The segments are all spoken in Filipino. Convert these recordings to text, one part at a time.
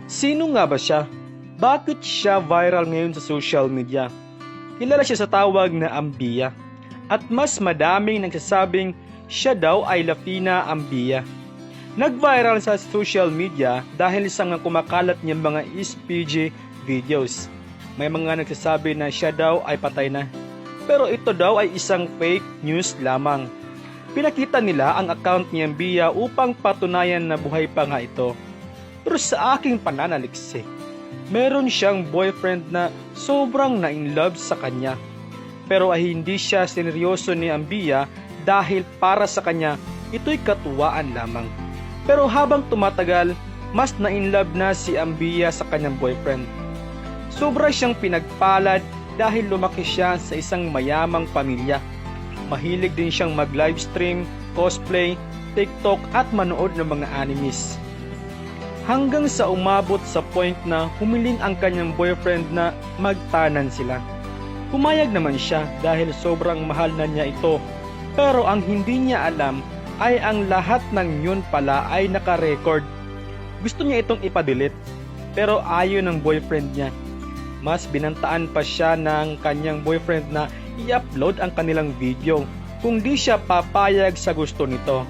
Sino nga ba siya? Bakit siya viral ngayon sa social media? Kilala siya sa tawag na Ambiya. At mas madaming nagsasabing siya daw ay Lafina Ambiya. Nag-viral sa social media dahil sa mga kumakalat niyang mga SPG videos. May mga nagsasabi na siya daw ay patay na. Pero ito daw ay isang fake news lamang. Pinakita nila ang account ni Ambiya upang patunayan na buhay pa nga ito. Pero sa aking pananaliksik, meron siyang boyfriend na sobrang na-in-love sa kanya. Pero ay hindi siya sineryoso ni Ambiya dahil para sa kanya, ito'y katuwaan lamang. Pero habang tumatagal, mas na-in-love na si Ambiya sa kanyang boyfriend. Sobra siyang pinagpalad dahil lumaki siya sa isang mayamang pamilya. Mahilig din siyang mag-livestream, cosplay, TikTok at manood ng mga animes. Hanggang sa umabot sa point na humiling ang kanyang boyfriend na magtanan sila. Pumayag naman siya dahil sobrang mahal na niya ito. Pero ang hindi niya alam ay ang lahat ng yun pala ay naka-record. Gusto niya itong ipadelete pero ayaw ng boyfriend niya. Mas binantaan pa siya ng kanyang boyfriend na i-upload ang kanilang video kung di siya papayag sa gusto nito.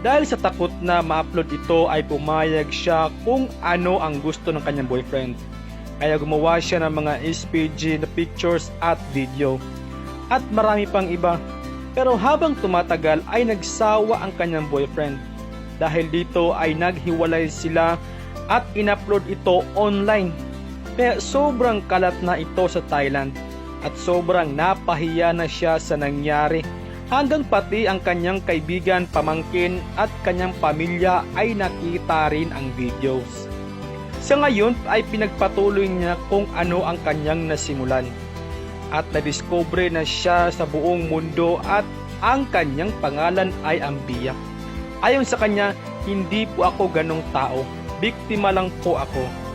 Dahil sa takot na ma-upload ito ay pumayag siya kung ano ang gusto ng kanyang boyfriend. Kaya gumawa siya ng mga SPG na pictures at video. At marami pang iba. Pero habang tumatagal ay nagsawa ang kanyang boyfriend. Dahil dito ay naghiwalay sila at in-upload ito online. Kaya sobrang kalat na ito sa Thailand. At sobrang napahiya na siya sa nangyari. Hanggang pati ang kanyang kaibigan, pamangkin at kanyang pamilya ay nakita rin ang videos. Sa ngayon ay pinagpatuloy niya kung ano ang kanyang nasimulan. At nadiskubre na siya sa buong mundo at ang kanyang pangalan ay Ambiya. Ayon sa kanya, hindi po ako ganong tao. Biktima lang po ako.